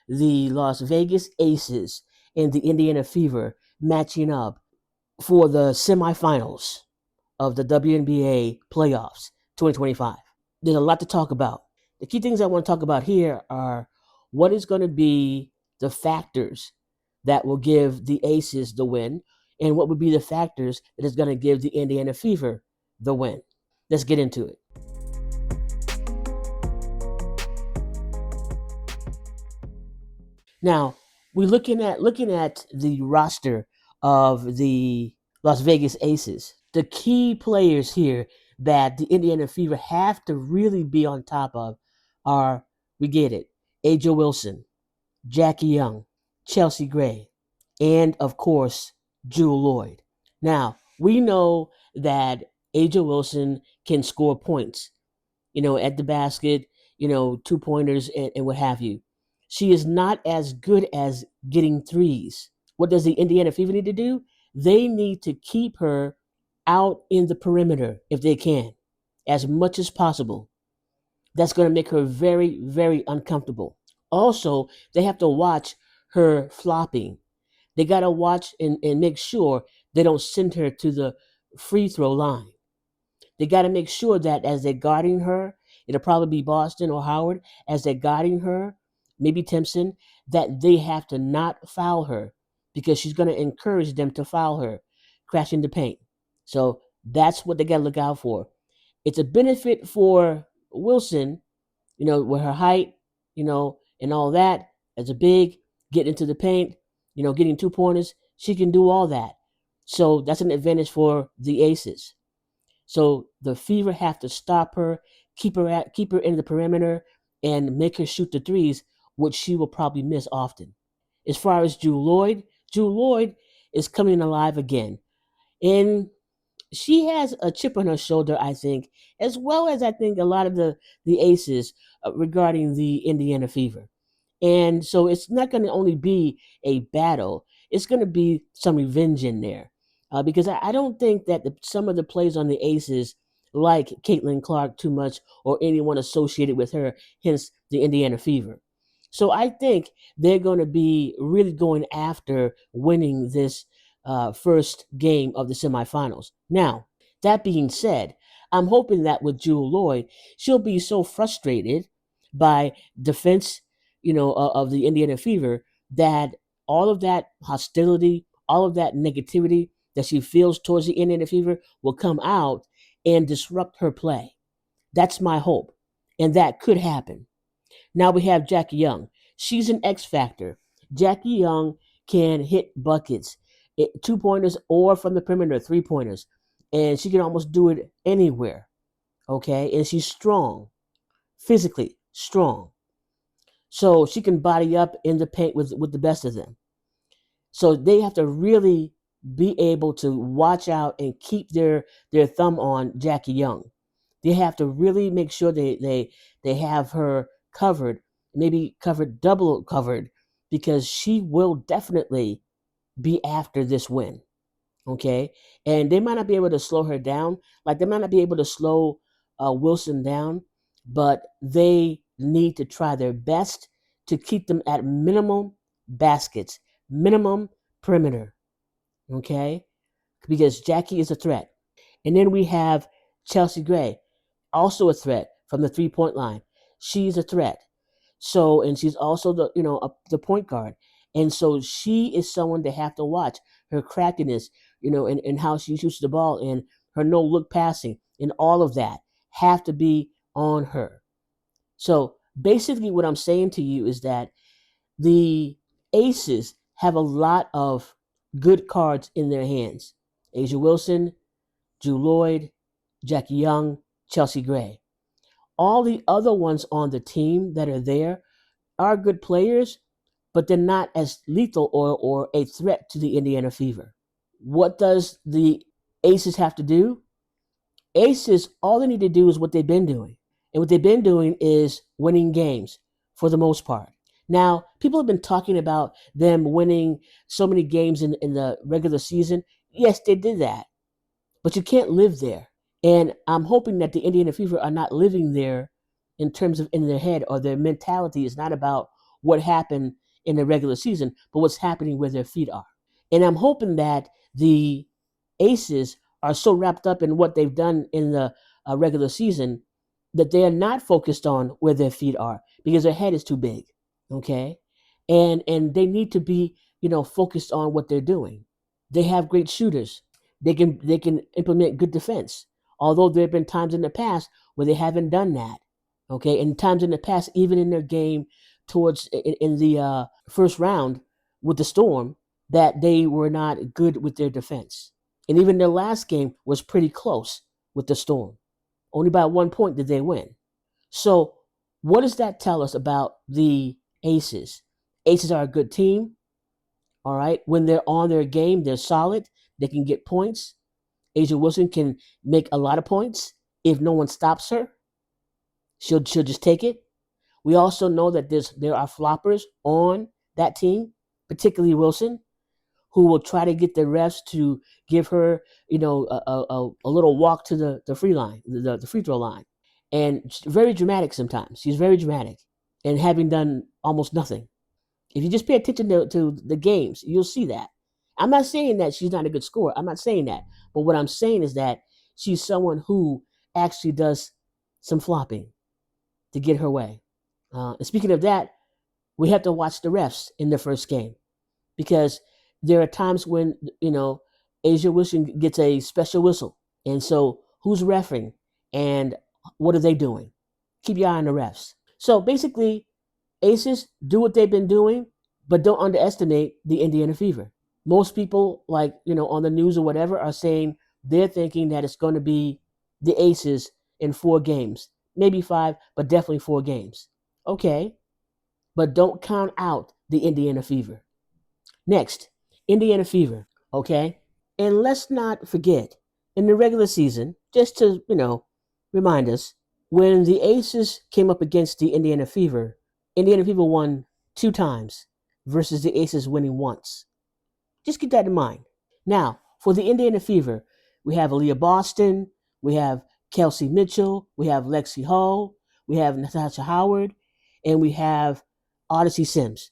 the Las Vegas Aces and the Indiana Fever matching up for the semifinals of the WNBA playoffs 2025. There's a lot to talk about. The key things I want to talk about here are what is going to be the factors that will give the Aces the win, and what would be the factors that is going to give the Indiana Fever the win. Let's get into it. Now, we're looking at the roster of the Las Vegas Aces. The key players here that the Indiana Fever have to really be on top of are, we get it, Aja Wilson, Jackie Young, Chelsea Gray, and of course, Jewel Lloyd. Now, we know that Aja Wilson can score points, at the basket, 2 pointers and what have you. She is not as good as getting threes. What does the Indiana Fever need to do? They need to keep her out in the perimeter if they can, as much as possible. That's going to make her very, very uncomfortable. Also, they have to watch her flopping. They got to watch and make sure they don't send her to the free throw line. They got to make sure that as they're guarding her, it'll probably be Boston or Howard, as they're guarding her, maybe Timpson, that they have to not foul her because she's going to encourage them to foul her, crashing the paint. So that's what they got to look out for. It's a benefit for Wilson, with her height, and all that, as a big, getting into the paint, getting 2 pointers. She can do all that. So that's an advantage for the Aces. So the Fever have to stop her, keep her in the perimeter, and make her shoot the threes, which she will probably miss often. As far as Jewel Lloyd is coming alive again, and she has a chip on her shoulder, I think, as well as I think a lot of the Aces regarding the Indiana Fever. And so it's not going to only be a battle, it's going to be some revenge in there. Because I don't think that some of the players on the Aces like Caitlin Clark too much or anyone associated with her, hence the Indiana Fever. So I think they're going to be really going after winning this first game of the semifinals. Now, that being said, I'm hoping that with Jewel Lloyd, she'll be so frustrated by defense, of the Indiana Fever, that all of that hostility, all of that negativity that she feels towards the Indiana Fever will come out and disrupt her play. That's my hope, and that could happen. Now we have Jackie Young. She's an X factor. Jackie Young can hit buckets, 2 pointers or from the perimeter, 3 pointers, and she can almost do it anywhere. Okay, and she's strong, physically strong. So she can body up in the paint with the best of them. So they have to really be able to watch out and keep their thumb on Jackie Young. They have to really make sure they have her covered, maybe covered, double covered, because she will definitely be after this win. Okay, and they might not be able to slow her down. Like they might not be able to slow Wilson down, but they need to try their best to keep them at minimum baskets, minimum perimeter. Okay, because Jackie is a threat. And then we have Chelsea Gray, also a threat from the 3 point line. She's a threat. So, and she's also the point guard. And so she is someone they have to watch. Her craftiness, and how she shoots the ball and her no look passing and all of that have to be on her. So basically what I'm saying to you is that the Aces have a lot of good cards in their hands. Aja Wilson, Jewel Lloyd, Jackie Young, Chelsea Gray. All the other ones on the team that are there are good players, but they're not as lethal or a threat to the Indiana Fever. What does the Aces have to do? Aces, all they need to do is what they've been doing. And what they've been doing is winning games for the most part. Now, people have been talking about them winning so many games in the regular season. Yes, they did that. But you can't live there. And I'm hoping that the Indiana Fever are not living there in terms of in their head, or their mentality is not about what happened in the regular season, but what's happening where their feet are. And I'm hoping that the Aces are so wrapped up in what they've done in the regular season that they are not focused on where their feet are because their head is too big. Okay, and they need to be focused on what they're doing. They have great shooters. They can implement good defense. Although there have been times in the past where they haven't done that. Okay, and times in the past, even in their game towards in the first round with the Storm, that they were not good with their defense. And even their last game was pretty close with the Storm. Only by 1 point did they win. So, what does that tell us about the Aces? Aces are a good team. All right. When they're on their game, they're solid. They can get points. Asia Wilson can make a lot of points. If no one stops her, she'll just take it. We also know that there are floppers on that team, particularly Wilson, who will try to get the refs to give her, a little walk to the free line, the free throw line. And very dramatic sometimes. She's very dramatic and having done almost nothing. If you just pay attention to the games, you'll see that. I'm not saying that she's not a good scorer. I'm not saying that. But what I'm saying is that she's someone who actually does some flopping to get her way. And speaking of that, we have to watch the refs in the first game because there are times when, Asia Wilson gets a special whistle. And so who's refereeing and what are they doing? Keep your eye on the refs. So basically, Aces do what they've been doing, but don't underestimate the Indiana Fever. Most people, like, on the news or whatever, are saying they're thinking that it's going to be the Aces in 4 games. Maybe 5, but definitely 4 games. Okay, but don't count out the Indiana Fever. Next, Indiana Fever. Okay, and let's not forget, in the regular season, just to, remind us, when the Aces came up against the Indiana Fever won 2 times versus the Aces winning once. Just keep that in mind. Now, for the Indiana Fever, we have Aaliyah Boston, we have Kelsey Mitchell, we have Lexi Hull, we have Natasha Howard, and we have Odyssey Sims.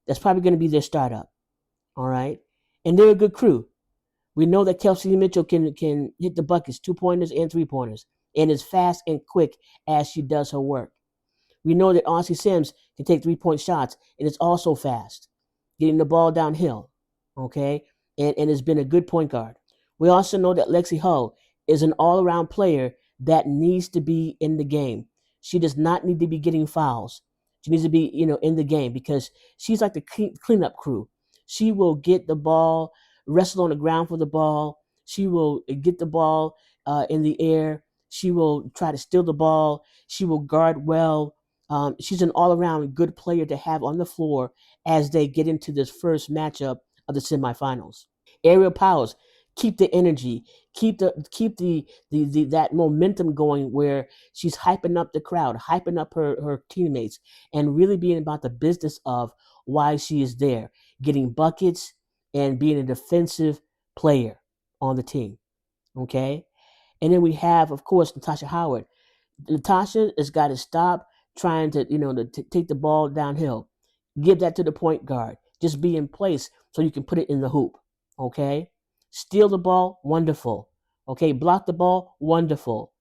That's probably going to be their startup. All right, and they're a good crew. We know that Kelsey Mitchell can hit the buckets, 2 pointers and 3 pointers, and is fast and quick as she does her work. We know that Odyssey Sims can take 3-point shots and is also fast, getting the ball downhill. Okay, and has been a good point guard. We also know that Lexi Hull is an all-around player that needs to be in the game. She does not need to be getting fouls. She needs to be, in the game because she's like the cleanup crew. She will get the ball, wrestle on the ground for the ball. She will get the ball in the air. She will try to steal the ball. She will guard well. She's an all-around good player to have on the floor as they get into this first matchup of the semifinals. Aerial powers keep the energy, keep the that momentum going where she's hyping up the crowd, hyping up her teammates, and really being about the business of why she is there, getting buckets and being a defensive player on the team. Okay, and then we have, of course, Natasha Howard. Natasha has got to stop trying to, take the ball downhill. Give that to the point guard. Just be in place so you can put it in the hoop. Okay? Steal the ball, wonderful. Okay? Block the ball, wonderful.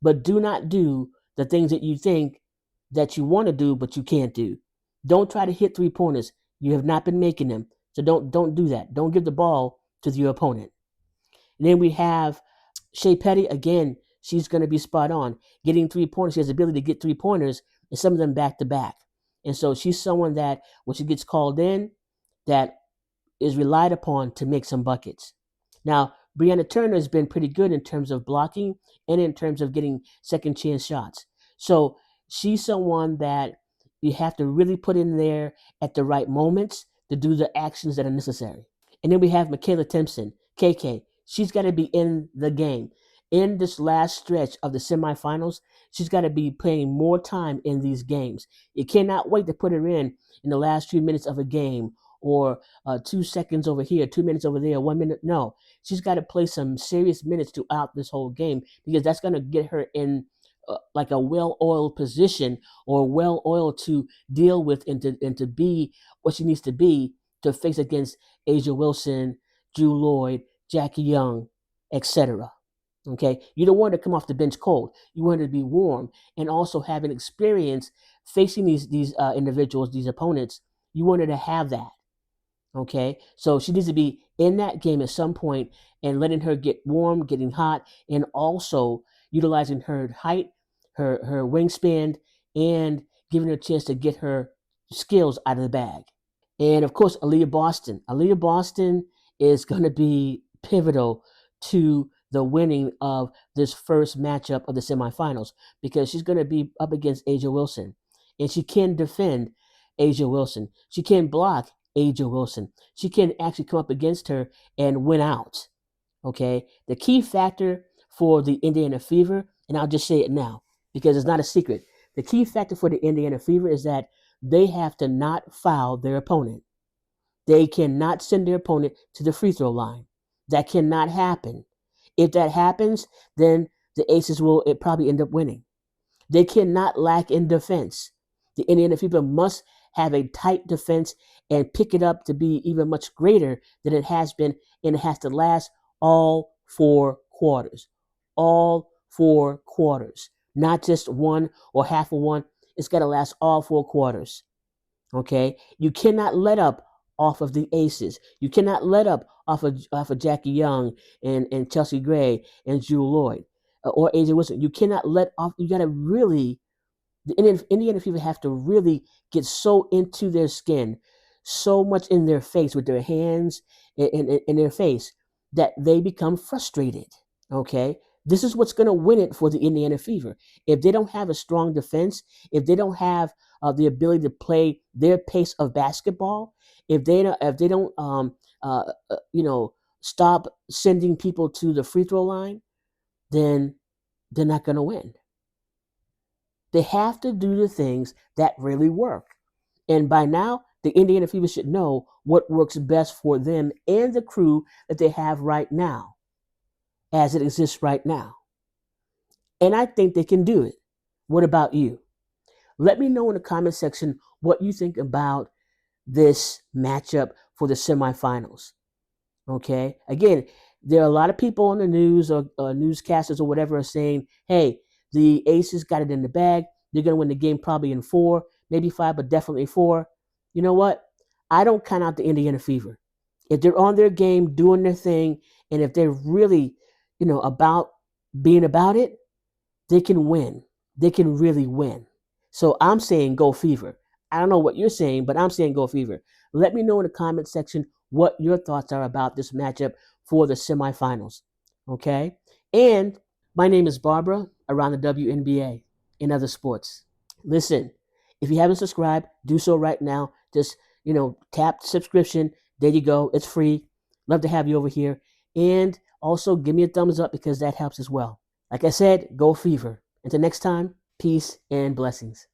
But do not do the things that you think that you want to do, but you can't do. Don't try to hit 3 pointers. You have not been making them. So don't do that. Don't give the ball to your opponent. And then we have Shea Petty, again, she's going to be spot on. Getting 3 pointers, she has the ability to get 3 pointers, and some of them back to back. And so she's someone that, when she gets called in, that is relied upon to make some buckets. Now, Brianna Turner has been pretty good in terms of blocking and in terms of getting second chance shots. So she's someone that you have to really put in there at the right moments to do the actions that are necessary. And then we have Michaela Timpson, KK. She's got to be in the game. In this last stretch of the semifinals, she's got to be playing more time in these games. You cannot wait to put her in the last few minutes of a game, or 2 seconds over here, 2 minutes over there, 1 minute. No, she's got to play some serious minutes throughout this whole game because that's going to get her in like a well-oiled position or well-oiled to deal with and to be what she needs to be to face against Asia Wilson, Drew Lloyd, Jackie Young, etc. Okay, you don't want her to come off the bench cold. You want her to be warm and also have an experience facing these individuals, these opponents. You want her to have that. Okay, so she needs to be in that game at some point and letting her get warm, getting hot, and also utilizing her height, her wingspan, and giving her a chance to get her skills out of the bag. And of course, Aaliyah Boston. Aaliyah Boston is going to be pivotal to the winning of this first matchup of the semifinals because she's going to be up against Asia Wilson. And she can defend Asia Wilson. She can block Asia Wilson. She can actually come up against her and win out. Okay? The key factor for the Indiana Fever, and I'll just say it now because it's not a secret. The key factor for the Indiana Fever is that they have to not foul their opponent. They cannot send their opponent to the free throw line. That cannot happen. If that happens, then the Aces will probably end up winning. They cannot lack in defense. The Indiana Fever must have a tight defense and pick it up to be even much greater than it has been, and it has to last all 4 quarters. All 4 quarters. Not just one or half of one. It's got to last all 4 quarters. Okay, you cannot let up off of the Aces. You cannot let up off of Jackie Young and Chelsea Gray and Drew Lloyd or AJ Wilson. You cannot let off. You got to really the Indiana Fever have to really get so into their skin, so much in their face with their hands in their face that they become frustrated. Okay, this is what's going to win it for the Indiana Fever. If they don't have a strong defense, if they don't have the ability to play their pace of basketball, if they don't stop sending people to the free throw line, then they're not going to win. They have to do the things that really work. And by now, the Indiana Fever should know what works best for them and the crew that they have right now, as it exists right now. And I think they can do it. What about you? Let me know in the comment section what you think about this matchup for the semifinals. Okay. Again, there are a lot of people on the news or newscasters or whatever are saying, hey, the Aces got it in the bag. They're going to win the game probably in 4, maybe 5, but definitely 4. You know what? I don't count out the Indiana Fever. If they're on their game, doing their thing, and if they're really, about being about it, they can win. They can really win. So I'm saying go Fever. I don't know what you're saying, but I'm saying go Fever. Let me know in the comment section what your thoughts are about this matchup for the semifinals. Okay? And my name is Barbara around the WNBA and other sports. Listen, if you haven't subscribed, do so right now. Just, tap subscription. There you go. It's free. Love to have you over here. And also give me a thumbs up because that helps as well. Like I said, go Fever. Until next time, peace and blessings.